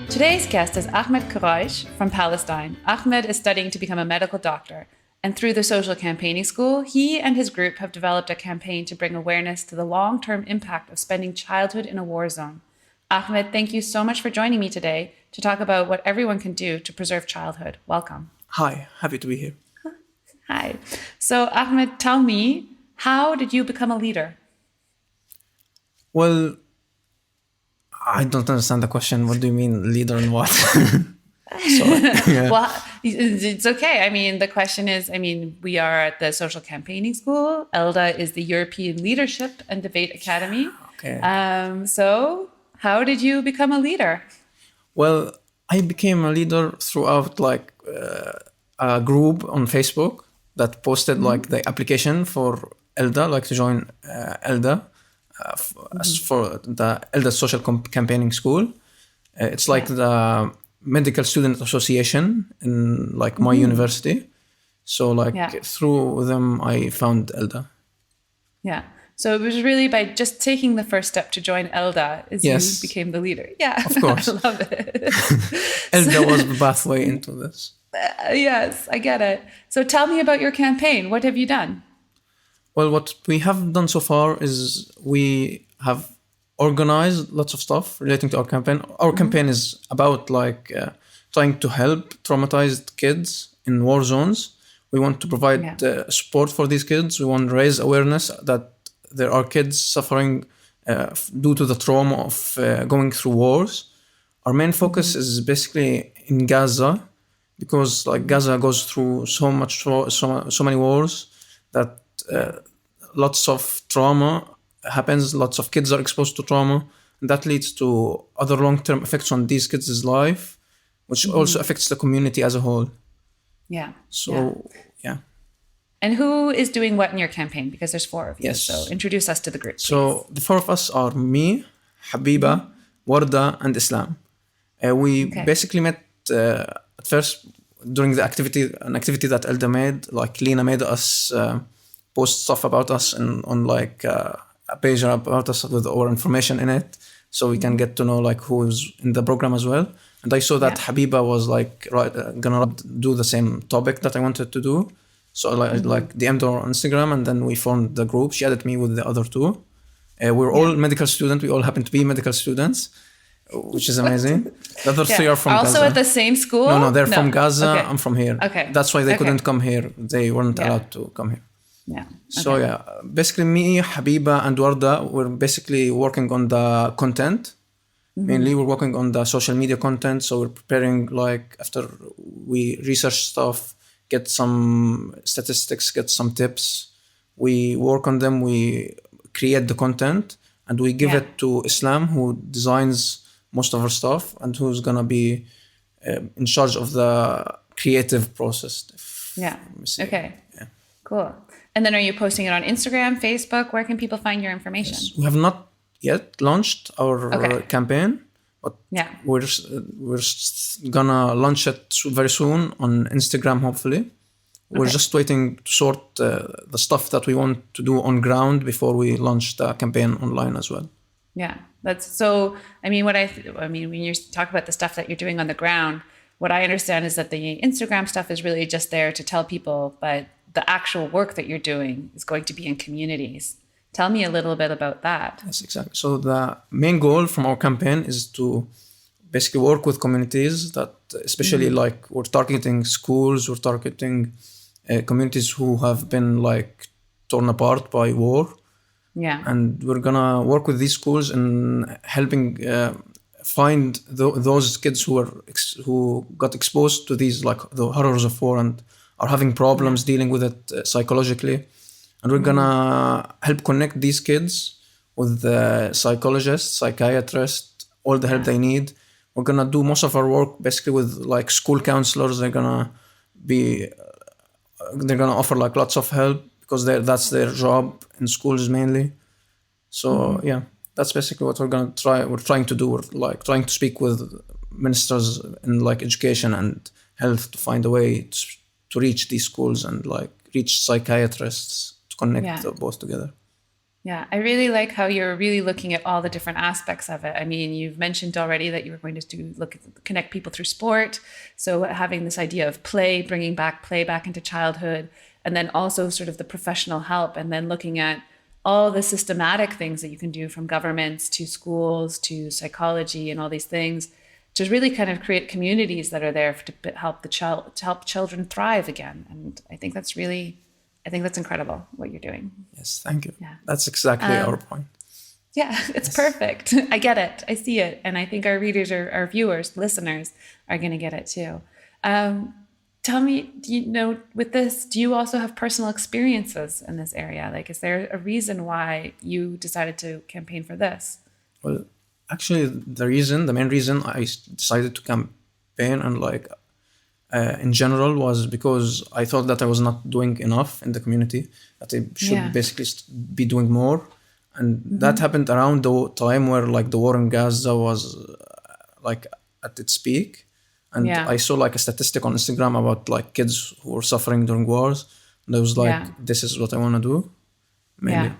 Today's guest is Ahmed Quraish from Palestine. Ahmed is studying to become a medical doctor, and through the Social Campaigning School, he and his group have developed a campaign to bring awareness to the long-term impact of spending childhood in a war zone. Ahmed, thank you so much for joining me today to talk about what everyone can do to preserve childhood. Welcome. Hi, happy to be here. Hi. So, Ahmed, tell me, how did you become a leader? Well, I don't understand the question. What do you mean, leader in what? Sorry. Yeah. Well, it's okay. I mean, the question is, we are at the Social Campaigning School. ELDA is the European Leadership and Debate Academy. Okay. So how did you become a leader? Well, I became a leader throughout a group on Facebook that posted the application for ELDA, to join ELDA. For the ELDA Social Campaigning School. It's the Medical Student Association in my university. So through them, I found ELDA. Yeah. So it was really by just taking the first step to join ELDA you became the leader. Yeah. Of course. I love it. ELDA was the pathway into this. Yes, I get it. So tell me about your campaign. What have you done? Well, what we have done so far is we have organized lots of stuff relating to our campaign. Our campaign is about trying to help traumatized kids in war zones. We want to provide support for these kids. We want to raise awareness that there are kids suffering due to the trauma of going through wars. Our main focus is basically in Gaza because Gaza goes through so many wars that lots of trauma happens, lots of kids are exposed to trauma, and that leads to other long-term effects on these kids' life, which also affects the community as a whole. Yeah. So, yeah. And who is doing what in your campaign? Because there's 4 of you. Yes. So introduce us to the group, please. So the 4 of us are me, Habiba, Warda, and Islam. We basically met at first during an activity that ELDA made. Lena made us post stuff about us on a page about us with our information in it, so we can get to know who's in the program as well. And I saw that Habiba was gonna do the same topic that I wanted to do, so I DM'd her on Instagram, and then we formed the group. She added me with the other 2. We're all medical students. We all happen to be medical students, which is amazing. The other 3 are from also Gaza. At the same school? No, they're from Gaza. Okay. I'm from here. Okay. That's why they couldn't come here. They weren't allowed to come here. Yeah. Okay. So basically me, Habiba, and Warda, we're basically working on the content. Mainly we're working on the social media content. So we're preparing after we research stuff, get some statistics, get some tips. We work on them, we create the content, and we give it to Islam, who designs most of our stuff and who's gonna be in charge of the creative process. Okay. Yeah. Cool. And then are you posting it on Instagram, Facebook? Where can people find your information? Yes. We have not yet launched our campaign, but we're gonna launch it very soon on Instagram, hopefully. We're just waiting to sort the stuff that we want to do on ground before we launch the campaign online as well. Yeah, that's so. When you talk about the stuff that you're doing on the ground, what I understand is that the Instagram stuff is really just there to tell people, but the actual work that you're doing is going to be in communities. Tell me a little bit about that. Yes, exactly. So the main goal from our campaign is to basically work with communities that, especially we're targeting schools, we're targeting communities who have been torn apart by war. Yeah. And we're gonna work with these schools in helping find those kids who got exposed to these the horrors of war and are having problems dealing with it psychologically. And we're gonna help connect these kids with psychologists, psychiatrists, all the help they need. We're gonna do most of our work basically with school counselors. They're gonna offer lots of help because that's their job in schools mainly. So that's basically what we're trying to do. We're trying to speak with ministers in education and health to find a way to reach these schools and reach psychiatrists to connect both together. Yeah, I really like how you're really looking at all the different aspects of it. I mean, you've mentioned already that you were going to connect people through sport. So having this idea of bringing back play back into childhood, and then also sort of the professional help, and then looking at all the systematic things that you can do from governments to schools to psychology and all these things to really kind of create communities that are there to help to help children thrive again. And I think that's incredible what you're doing. Yes, thank you. Yeah. That's exactly our point. Yeah, it's perfect. I get it. I see it. And I think our readers, our viewers, listeners are going to get it too. Tell me, with this, do you also have personal experiences in this area? Like, is there a reason why you decided to campaign for this? Well, actually, the main reason I decided to campaign and in general was because I thought that I was not doing enough in the community, that I should basically be doing more. And that happened around the time where the war in Gaza was at its peak. And I saw a statistic on Instagram about kids who were suffering during wars. And I was this is what I want to do. Mainly.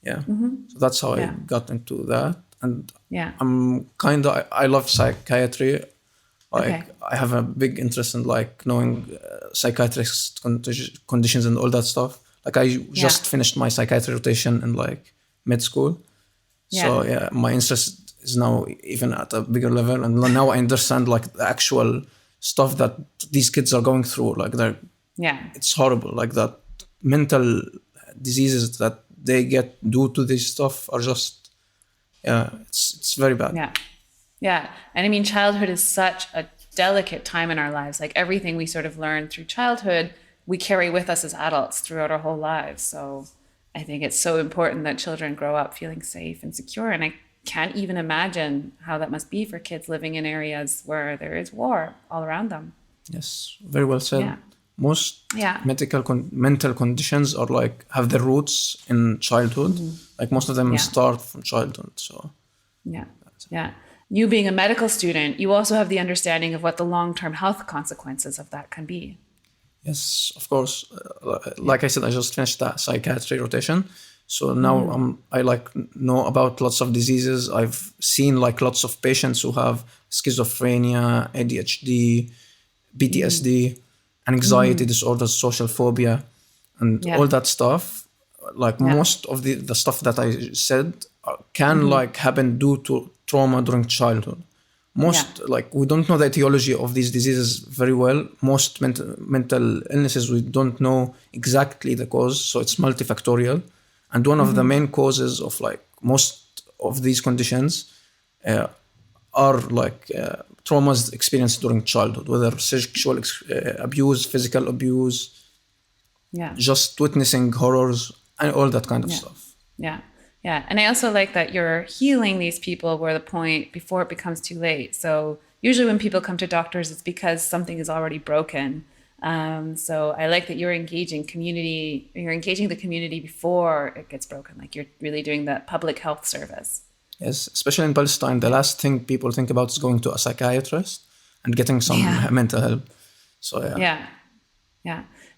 Yeah. So that's how I got into that. And I love psychiatry. I have a big interest in knowing psychiatric conditions and all that stuff. I just finished my psychiatry rotation in med school. So my interest is now even at a bigger level, and now I understand the actual stuff that these kids are going through. It's horrible. That mental diseases that they get due to this stuff are just it's very bad. Yeah. And I mean, childhood is such a delicate time in our lives. Everything we sort of learn through childhood, we carry with us as adults throughout our whole lives. So I think it's so important that children grow up feeling safe and secure. And I can't even imagine how that must be for kids living in areas where there is war all around them. Yes, very well said. Yeah. Most mental conditions are have their roots in childhood. Most of them start from childhood. So yeah. You being a medical student, you also have the understanding of what the long-term health consequences of that can be. Yes, of course. Like I said, I just finished that psychiatry rotation. So now I know about lots of diseases. I've seen lots of patients who have schizophrenia, ADHD, PTSD, anxiety disorders, social phobia, and all that stuff. Most of the stuff that I said can happen due to trauma during childhood. We don't know the etiology of these diseases very well. Most mental illnesses, we don't know exactly the cause, so it's multifactorial. And one of the main causes of most of these conditions are traumas experienced during childhood, whether sexual abuse, physical abuse, just witnessing horrors and all that kind of stuff. Yeah. And I also like that you're healing these people where the point before it becomes too late. So usually when people come to doctors, it's because something is already broken. So I like that you're engaging the community before it gets broken. You're really doing that public health service. Yes, especially in Palestine, the last thing people think about is going to a psychiatrist and getting some mental help. So yeah.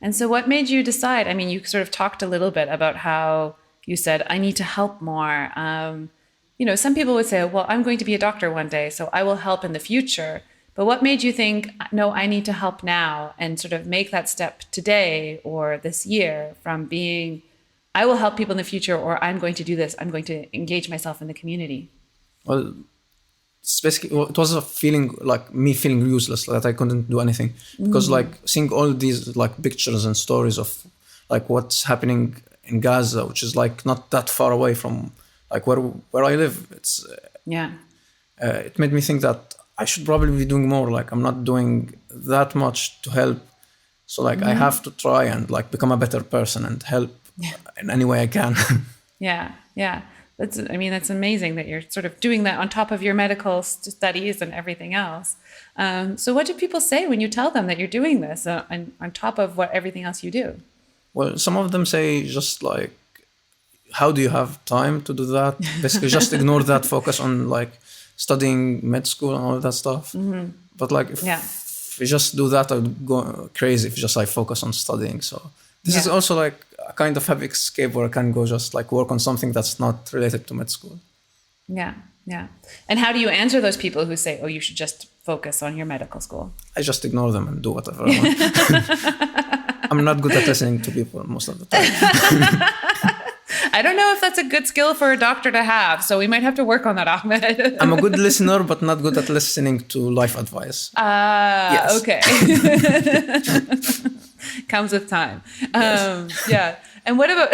And so what made you decide? I mean, you sort of talked a little bit about how you said, I need to help more. Some people would say, well, I'm going to be a doctor one day, so I will help in the future. But what made you think, no, I need to help now, and sort of make that step today or this year from being, I will help people in the future, or I'm going to do this, I'm going to engage myself in the community? Well, it was a feeling me feeling useless, that I couldn't do anything. Because seeing all these pictures and stories of what's happening in Gaza, which is not that far away from where I live. It's it made me think that I should probably be doing more. I'm not doing that much to help, so I have to try and become a better person and help in any way I can. Yeah. That's amazing that you're sort of doing that on top of your medical studies and everything else. So what do people say when you tell them that you're doing this on top of everything else you do? Well, some of them say just how do you have time to do that? Basically, just ignore that, focus on studying med school and all that stuff. But if you just do that, I would go crazy if just I focus on studying. So This is also like a kind of happy escape where I can go just like work on something that's not related to med school. Yeah. Yeah. And how do you answer those people who say, oh, you should just focus on your medical school? I just ignore them and do whatever I want. I'm not good at listening to people most of the time. I don't know if that's a good skill for a doctor to have, so we might have to work on that, Ahmed. I'm a good listener, but not good at listening to life advice. Yes. Okay. Comes with time. Yeah. And what about,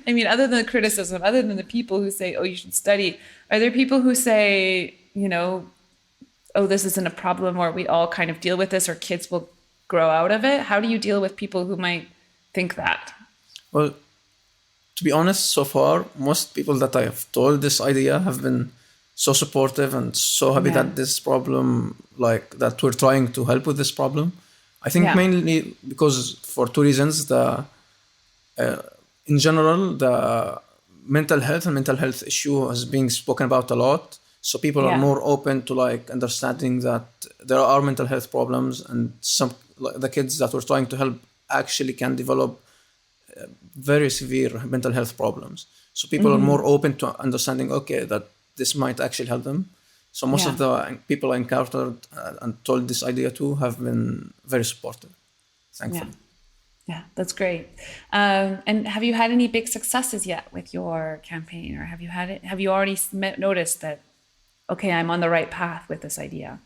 I mean, other than the criticism, other than the people who say, oh, you should study, are there people who say, you know, oh, this isn't a problem, or we all kind of deal with this, or kids will grow out of it? How do you deal with people who might think that? Well, to be honest, so far, most people that I have told this idea have been so supportive and so happy that this problem, like that we're trying to help with this problem. I think mainly because for two reasons. In general, the mental health issue is being spoken about a lot. So people are more open to like understanding that there are mental health problems, and some like the kids that we're trying to help actually can develop very severe mental health problems. So people are more open to understanding, okay, that this might actually help them. So most of the people I encountered and told this idea to have been very supportive, thankfully. Yeah, that's great. And have you had any big successes yet with your campaign, or have you already noticed that, okay, I'm on the right path with this idea?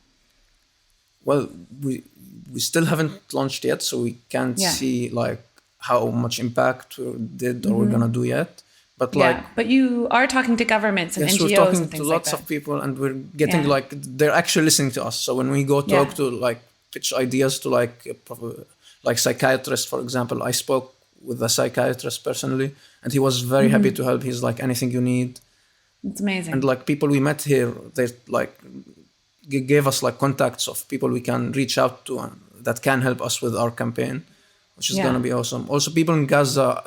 Well, we still haven't launched yet, so we can't see like how much impact we did or we're gonna do yet. But but you are talking to governments and NGOs we're talking and things to lots of people, and we're getting like they're actually listening to us. So when we go talk to like pitch ideas to like psychiatrists, for example, I spoke with a psychiatrist personally, and he was very happy to help. He's like, anything you need. It's amazing. And like people we met here, they like gave us like contacts of people we can reach out to that can help us with our campaign, which is gonna be awesome. Also, people in Gaza,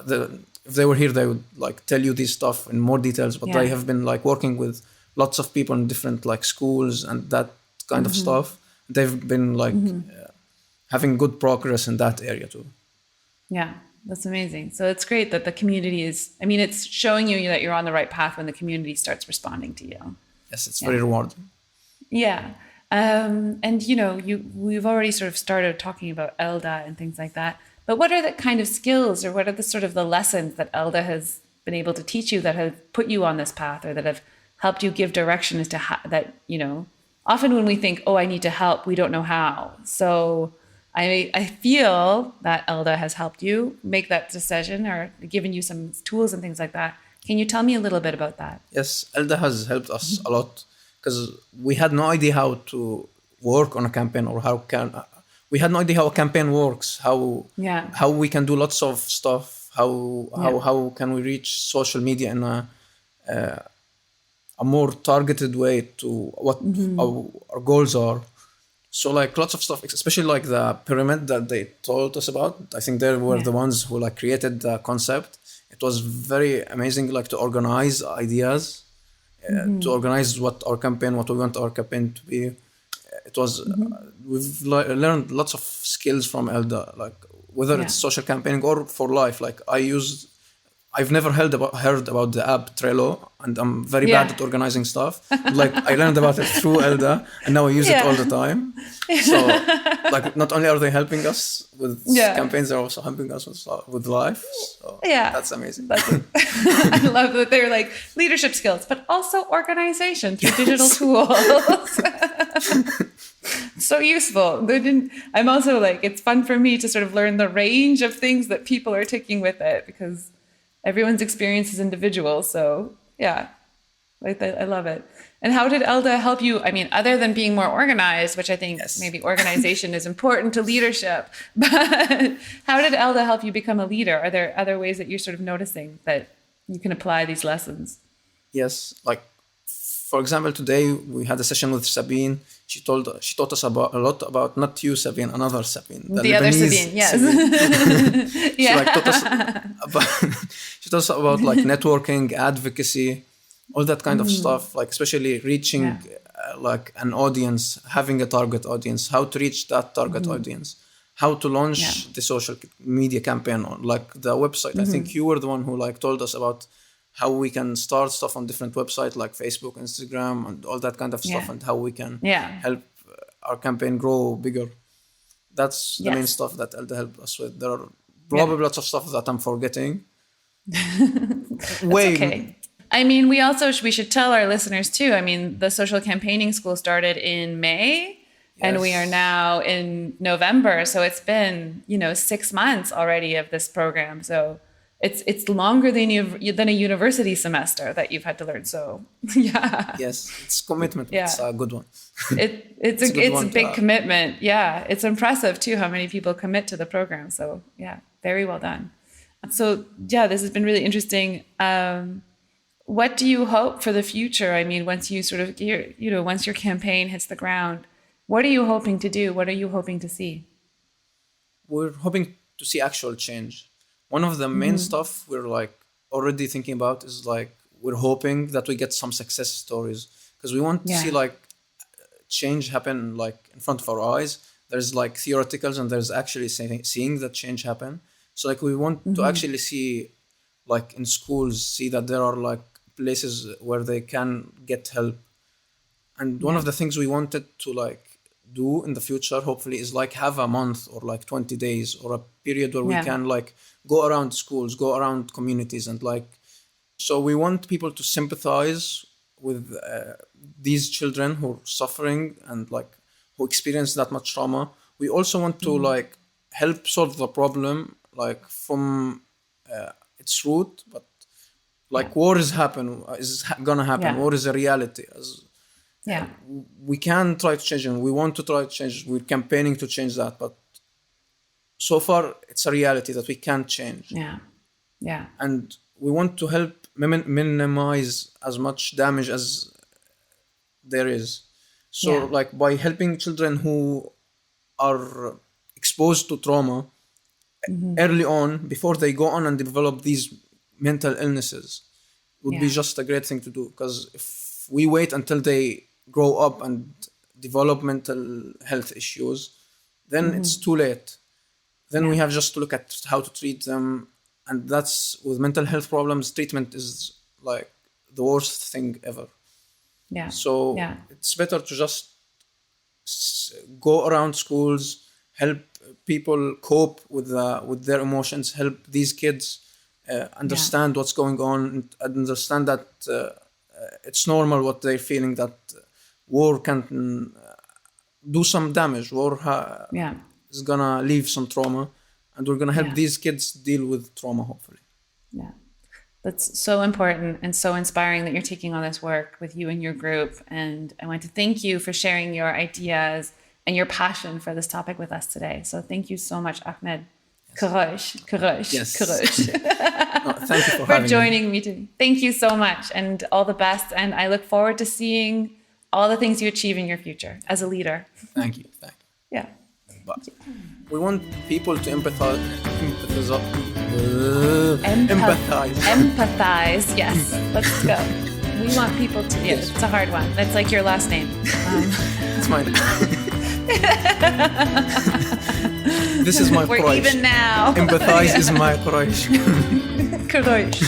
if they were here, they would like tell you this stuff in more details. But they have been like working with lots of people in different like schools and that kind of stuff. They've been like having good progress in that area too. Yeah, that's amazing. So it's great that the community it's showing you that you're on the right path when the community starts responding to you. Yes, it's very rewarding. Yeah. And you know, we've already sort of started talking about ELDA and things like that. But what are the kind of skills, or what are the sort of the lessons that ELDA has been able to teach you that have put you on this path, or that have helped you give direction as to how, that, you know, often when we think, oh, I need to help, we don't know how. So I feel that ELDA has helped you make that decision, or given you some tools and things like that. Can you tell me a little bit about that? Yes, ELDA has helped us a lot, because we had no idea how to work on a campaign, or we had no idea how a campaign works, how we can do lots of stuff, how can we reach social media in a more targeted way to what our goals are. So like lots of stuff, especially like the pyramid that they told us about. I think they were the ones who like created the concept. It was very amazing, like to organize ideas, to organize what we want our campaign to be. It was we've learned lots of skills from ELDA, like whether it's social campaigning or for life. Like I've never heard about the app Trello, and I'm very bad at organizing stuff. Like I learned about it through ELDA, and now I use it all the time. So like not only are they helping us with campaigns, they're also helping us with life. So that's amazing. I love that they're like leadership skills, but also organization through digital tools. So useful. I'm also like, it's fun for me to sort of learn the range of things that people are taking with it, because everyone's experience is individual. So yeah, like that, I love it. And how did ELDA help you? I mean, other than being more organized, which I think maybe organization is important to leadership, but how did ELDA help you become a leader? Are there other ways that you're sort of noticing that you can apply these lessons? Yes, like for example, today we had a session with Sabine. She taught us a lot about, not you, Sabine, another Sabine. The other Sabine, yes. Sabine. She taught us about like networking, advocacy, all that kind of stuff, like especially reaching like an audience, having a target audience, how to reach that target audience, how to launch the social media campaign or like the website. I think you were the one who like told us about how we can start stuff on different websites like Facebook, Instagram, and all that kind of stuff, and how we can help our campaign grow bigger. That's the main stuff that Elda helped us with. There are probably lots of stuff that I'm forgetting. Okay. I mean, we should tell our listeners too. I mean, the social campaigning school started in May, and we are now in November. So it's been, 6 months already of this program. So it's longer than a university semester that you've had to learn. So yeah. Yes, it's commitment. Yeah. It's a good one. It's a big commitment. Yeah, it's impressive too how many people commit to the program. So yeah, very well done. So yeah, this has been really interesting. What do you hope for the future? I mean, once you sort of, once your campaign hits the ground, what are you hoping to do? What are you hoping to see? We're hoping to see actual change. One of the main stuff we're like already thinking about is like, we're hoping that we get some success stories, because we want to see like change happen like in front of our eyes. There's like theoreticals and there's actually seeing that change happen. So like we want to actually see like in schools, see that there are like places where they can get help. And one of the things we wanted to like do in the future, hopefully, is like have a month or like 20 days or a period where we can like go around schools, go around communities, and like, so we want people to sympathize with these children who are suffering and like who experience that much trauma. We also want to like help solve the problem like from its root, but like war is gonna happen. War is a reality. We can try to change it. We want to try to change. We're campaigning to change that, but so far it's a reality that we can't change. Yeah. And we want to help minimize as much damage as there is. So like by helping children who are exposed to trauma early on, before they go on and develop these mental illnesses, would be just a great thing to do. Because if we wait until they grow up and develop mental health issues, then it's too late. Then we have just to look at how to treat them. And that's, with mental health problems, treatment is like the worst thing ever. So it's better to just go around schools, help people cope with their emotions, help these kids understand what's going on, and understand that it's normal what they're feeling, that war can do some damage. War is gonna leave some trauma, and we're gonna help these kids deal with trauma, hopefully. That's so important and so inspiring that you're taking on this work with you and your group. And I want to thank you for sharing your ideas and your passion for this topic with us today. So thank you so much, Ahmed. Courage. Yes. Thank you for joining me today. Thank you so much, and all the best. And I look forward to seeing all the things you achieve in your future as a leader. Thank you. Yeah. But we want people to empathize. Empathize. Yes. Let's go. We want people to. Yes. It's a hard one. That's like your last name. It's mine. This is my We're Quraysh. Even now. Empathize is my Quraysh. Quraysh.